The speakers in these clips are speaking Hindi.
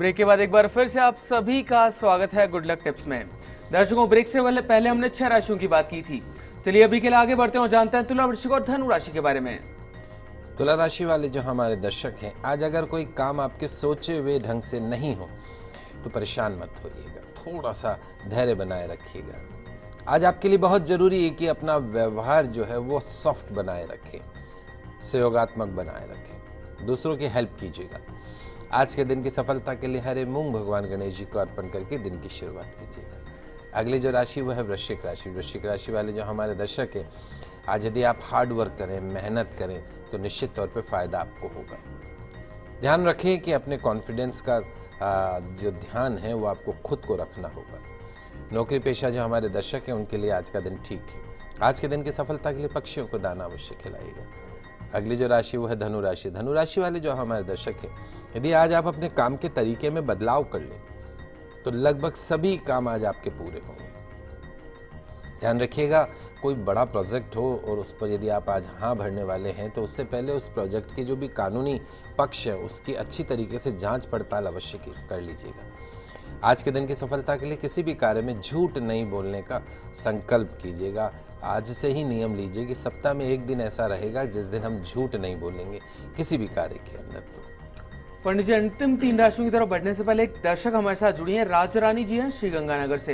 ब्रेक के बाद एक बार फिर से आप सभी का स्वागत है गुड लक टिप्स में। दर्शकों, ब्रेक से पहले हमने 6 राशियों की बात की थी। चलिए अभी के लिए आगे बढ़ते हैं और जानते हैं तुला, वृश्चिक और धनु राशि के बारे में। तुला राशि वाले जो हमारे दर्शक हैं, आज अगर कोई काम आपके सोचे हुए ढंग से नहीं हो तो परेशान मत होइएगा, थोड़ा सा धैर्य बनाए रखिएगा। आज आपके लिए बहुत जरूरी है कि अपना व्यवहार जो है वो सॉफ्ट बनाए रखें, सहयोगात्मक बनाए रखें, दूसरों की हेल्प कीजिएगा। आज के दिन की सफलता के लिए हरे मूंग भगवान गणेश जी को अर्पण करके दिन की शुरुआत कीजिएगा। अगली जो राशि वो है वृश्चिक राशि। वृश्चिक राशि वाले जो हमारे दर्शक हैं, आज यदि आप हार्ड वर्क करें, मेहनत करें तो निश्चित तौर पे फायदा आपको होगा। ध्यान रखें कि अपने कॉन्फिडेंस का जो ध्यान है वो आपको खुद को रखना होगा। नौकरी पेशा जो हमारे दर्शक हैं उनके लिए आज का दिन ठीक है। आज के दिन की सफलता के लिए पक्षियों को दाना अवश्य खिलाइएगा। अगली जो राशि वो है धनु राशि। धनु राशि वाले जो हमारे दर्शक हैं, यदि आज आप अपने काम के तरीके में बदलाव कर लें तो लगभग सभी काम आज आपके पूरे होंगे। ध्यान रखिएगा, कोई बड़ा प्रोजेक्ट हो और उस पर यदि आप आज हाँ भरने वाले हैं तो उससे पहले उस प्रोजेक्ट के जो भी कानूनी पक्ष है उसकी अच्छी तरीके से जांच पड़ताल अवश्य कर लीजिएगा। आज के दिन की सफलता के लिए किसी भी कार्य में झूठ नहीं बोलने का संकल्प कीजिएगा। आज से ही नियम लीजिए कि सप्ताह में एक दिन ऐसा रहेगा जिस दिन हम झूठ नहीं बोलेंगे किसी भी कार्य के अंदर। तो पंडित जी, अंतिम 3 राशियों की तरफ बढ़ने से पहले एक दर्शक हमारे साथ जुड़ी हैं, राजरानी जी हैं श्रीगंगानगर से।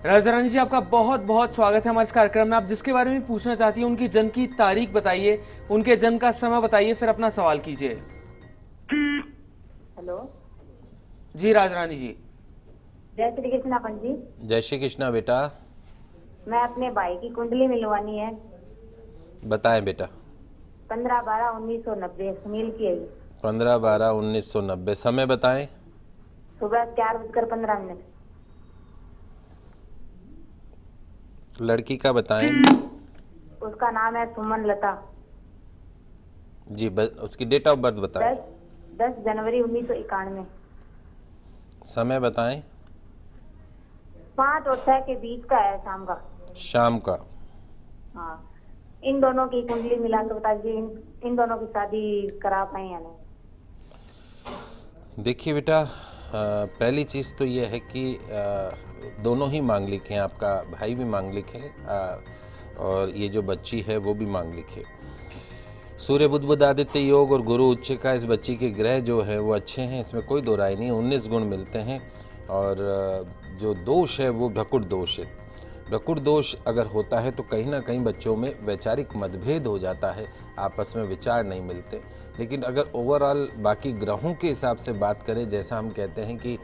राजरानी जी, आपका बहुत बहुत स्वागत है हमारे इस कार्यक्रम में। आप जिसके बारे में पूछना चाहती हैं उनकी जन्म की तारीख बताइए, उनके जन्म का समय बताइए, फिर अपना सवाल कीजिए। हेलो जी राजरानी जी। जय श्री कृष्णा पंडित जी। जय श्री कृष्णा बेटा। मैं अपने भाई की कुंडली मिलवानी है। बताएं बेटा। 15/12/1990 सुनील की है। 15/12/1990। समय बताएं। सुबह 4:15। लड़की का बताएं। उसका नाम है सुमन लता जी। उसकी डेट ऑफ बर्थ बताएं। 10 जनवरी 1991। समय बताएं। 5 और 6 के बीच का है, शाम का। शाम का। हाँ, इन दोनों की कुंडली मिला के बता दीजिए, इन दोनों की शादी करा पाए या नहीं। देखिए बेटा, पहली चीज़ तो ये है कि दोनों ही मांगलिक हैं। आपका भाई भी मांगलिक है और ये जो बच्ची है वो भी मांगलिक है। सूर्य बुध बुध आदित्य योग और गुरु उच्च का इस बच्ची के ग्रह जो है वो अच्छे हैं, इसमें कोई दो राय नहीं। 19 गुण मिलते हैं और जो दोष है वो भ्रकुट दोष है। भ्रकुट दोष अगर होता है तो कहीं ना कहीं बच्चों में वैचारिक मतभेद हो जाता है, आपस में विचार नहीं मिलते। लेकिन अगर ओवरऑल बाकी ग्रहों के हिसाब से बात करें, जैसा हम कहते हैं कि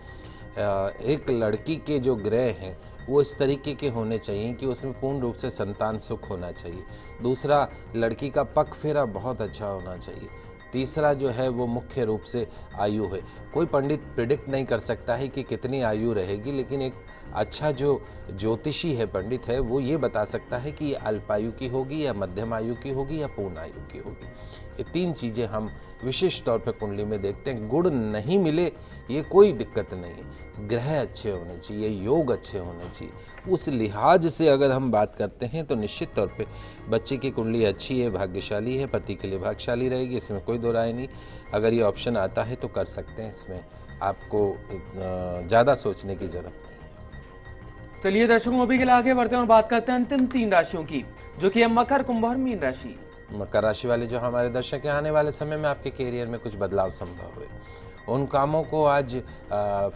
एक लड़की के जो ग्रह हैं वो इस तरीके के होने चाहिए कि उसमें पूर्ण रूप से संतान सुख होना चाहिए। दूसरा, लड़की का पग फेरा बहुत अच्छा होना चाहिए। तीसरा जो है वो मुख्य रूप से आयु है। कोई पंडित प्रिडिक्ट नहीं कर सकता है कि कितनी आयु रहेगी, लेकिन एक अच्छा जो ज्योतिषी है, पंडित है, वो ये बता सकता है कि ये अल्पायु की होगी या मध्यम आयु की होगी या पूर्ण आयु की होगी। ये 3 चीज़ें हम विशेष तौर पर कुंडली में देखते हैं। गुण नहीं मिले ये कोई दिक्कत नहीं है, ग्रह अच्छे होने चाहिए, योग अच्छे होने चाहिए। उस लिहाज से अगर हम बात करते हैं तो निश्चित तौर पे बच्चे की कुंडली अच्छी है, भाग्यशाली है, पति के लिए भाग्यशाली रहेगी, इसमें कोई दो राय नहीं। अगर ये ऑप्शन आता है तो कर सकते हैं, इसमें आपको ज़्यादा सोचने की जरूरत नहीं है। चलिए दर्शकों, अभी के लिए आगे बढ़ते हैं और बात करते हैं अंतिम 3 राशियों की, जो कि है मकर, कुंभ और मीन राशि। मकर राशि वाले जो हमारे दर्शक हैं, आने वाले समय में आपके कैरियर में कुछ बदलाव संभव है। उन कामों को आज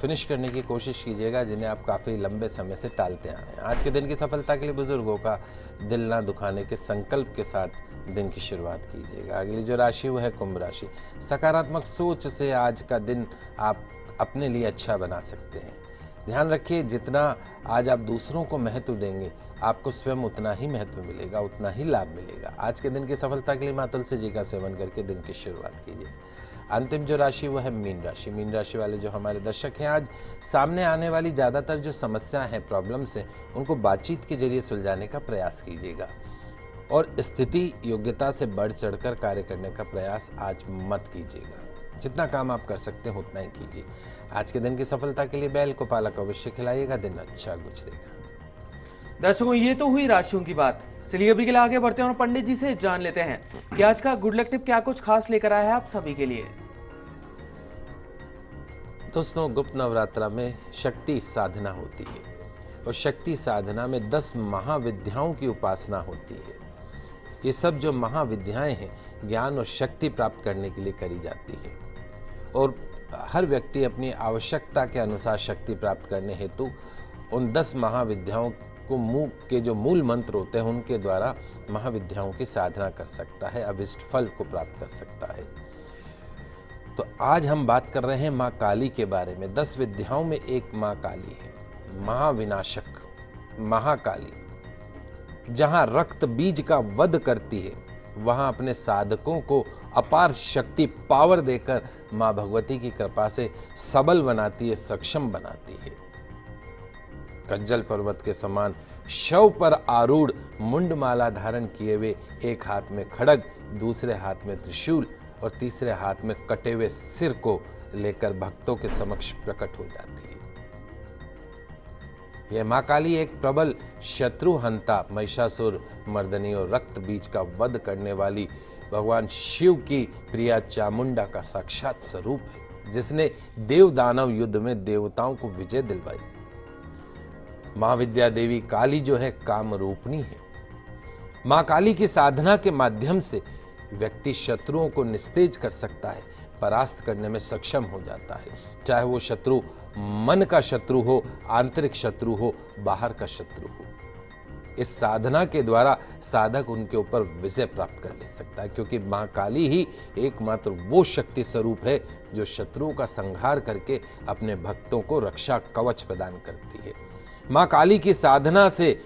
फिनिश करने की कोशिश कीजिएगा जिन्हें आप काफ़ी लंबे समय से टालते आ रहे हैं। आज के दिन की सफलता के लिए बुजुर्गों का दिल ना दुखाने के संकल्प के साथ दिन की शुरुआत कीजिएगा। अगली जो राशि वो है कुंभ राशि। सकारात्मक सोच से आज का दिन आप अपने लिए अच्छा बना सकते हैं। ध्यान रखिए, जितना आज आप दूसरों को महत्व देंगे आपको स्वयं उतना ही महत्व मिलेगा, उतना ही लाभ मिलेगा। आज के दिन की सफलता के लिए मां तुलसी जी का सेवन करके दिन की शुरुआत कीजिए। अंतिम जो राशि वो है मीन राशि। मीन राशि वाले जो हमारे दर्शक हैं, आज सामने आने वाली ज़्यादातर जो समस्या है, प्रॉब्लम्स हैं, उनको बातचीत के जरिए सुलझाने का प्रयास कीजिएगा और स्थिति योग्यता से बढ़ चढ़कर कार्य करने का प्रयास आज मत कीजिएगा। जितना काम आप कर सकते हैं उतना ही कीजिए। आज के दिन की सफलता के लिए बैल को पालक अवश्य खिलाइएगा, दिन अच्छा गुजरेगा। दर्शकों, ये तो हुई राशियों की बात। चलिए अभी के लिए आगे बढ़ते हैं और पंडित जी से जान लेते हैं कि आज का गुड लक टिप क्या कुछ खास लेकर आया है आप सभी के लिए। दोस्तों, गुप्त नवरात्रा में शक्ति साधना होती है और शक्ति साधना में 10 महाविद्याओं की उपासना होती है। ये सब जो महाविद्याएं हैं ज्ञान और शक्ति प्राप्त करने के लिए करी जाती है और हर व्यक्ति अपनी आवश्यकता के अनुसार शक्ति प्राप्त करने हेतु उन 10 महाविद्याओं को के जो मूल मंत्र होते हैं उनके द्वारा महाविद्याओं की साधना कर सकता है, अभिष्ट फल को प्राप्त कर सकता है। तो आज हम बात कर रहे हैं माँ काली के बारे में। 10 विद्याओं में एक माँ काली है, महाविनाशक महाकाली। जहां रक्त बीज का वध करती है वहां अपने साधकों को अपार शक्ति पावर देकर मां भगवती की कृपा से सबल बनाती है, सक्षम बनाती है। कज्जल पर्वत के समान शव पर आरूढ़ मुंडमाला धारण किए हुए, एक हाथ में खड्ग, दूसरे हाथ में त्रिशूल और तीसरे हाथ में कटे हुए सिर को लेकर भक्तों के समक्ष प्रकट हो जाती है। यह मां काली एक प्रबल शत्रुहंता, महिषासुर मर्दनी और रक्त बीज का वध करने वाली भगवान शिव की प्रिया चामुंडा का साक्षात स्वरूप है, जिसने देव दानव युद्ध में देवताओं को विजय दिलवाई। महाविद्या देवी काली जो है काम रूपनी है। मां काली की साधना के माध्यम से व्यक्ति शत्रुओं को निस्तेज कर सकता है, परास्त करने में सक्षम हो जाता है, चाहे वो शत्रु मन का शत्रु हो, आंतरिक शत्रु हो, बाहर का शत्रु हो। इस साधना के द्वारा साधक उनके ऊपर विजय प्राप्त कर ले सकता है, क्योंकि मां काली ही एकमात्र वो शक्ति स्वरूप है जो शत्रुओं का संहार करके अपने भक्तों को रक्षा कवच प्रदान करती है। मां काली की साधना से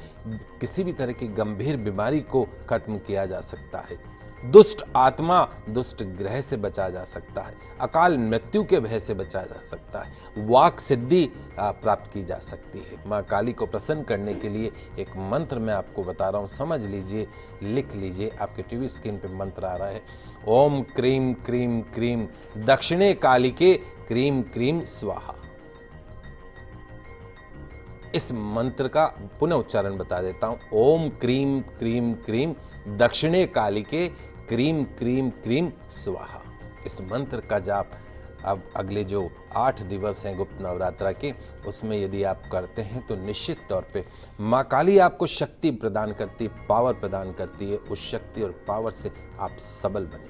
किसी भी तरह की गंभीर बीमारी को खत्म किया जा सकता है, दुष्ट आत्मा दुष्ट ग्रह से बचा जा सकता है, अकाल मृत्यु के भय से बचा जा सकता है, वाक सिद्धि प्राप्त की जा सकती है। मां काली को प्रसन्न करने के लिए एक मंत्र मैं आपको बता रहा हूं, समझ लीजिए, लिख लीजिए। आपके टीवी स्क्रीन पे मंत्र आ रहा है, ओम क्रीम क्रीम क्रीम दक्षिणे कालिके क्रीम क्रीम स्वाहा। इस मंत्र का पुनः उच्चारण बता देता हूं, ओम क्रीम क्रीम क्रीम दक्षिणे कालिके क्रीम क्रीम क्रीम स्वाहा। इस मंत्र का जाप अब अगले जो 8 दिवस हैं गुप्त नवरात्रा के, उसमें यदि आप करते हैं तो निश्चित तौर पे मां काली आपको शक्ति प्रदान करती है, पावर प्रदान करती है। उस शक्ति और पावर से आप सबल बनेंगे।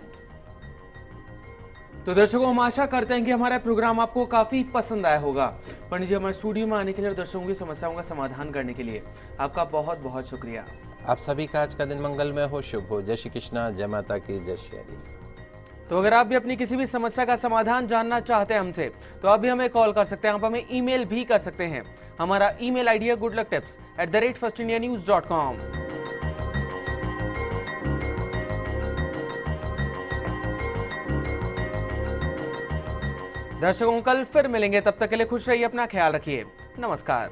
तो दर्शकों, हम आशा करते हैं कि हमारा प्रोग्राम आपको काफी पसंद आया होगा। पंडित जी, हमारे स्टूडियो में आने के लिए और दर्शकों की समस्याओं का समाधान करने के लिए आपका बहुत बहुत शुक्रिया। आप सभी का आज का दिन मंगलमय हो, शुभ हो। जय श्री कृष्णा, जय माता की, जय श्री हरि। तो अगर आप भी अपनी किसी भी समस्या का समाधान जानना चाहते हैं हमसे, तो आप भी हमें कॉल कर सकते हैं, आप हमें ईमेल भी कर सकते हैं। हमारा ईमेल आईडी है goodlucktips@firstindianews.com। दर्शकों, कल फिर मिलेंगे, तब तक के लिए खुश रहिए, अपना ख्याल रखिए, नमस्कार।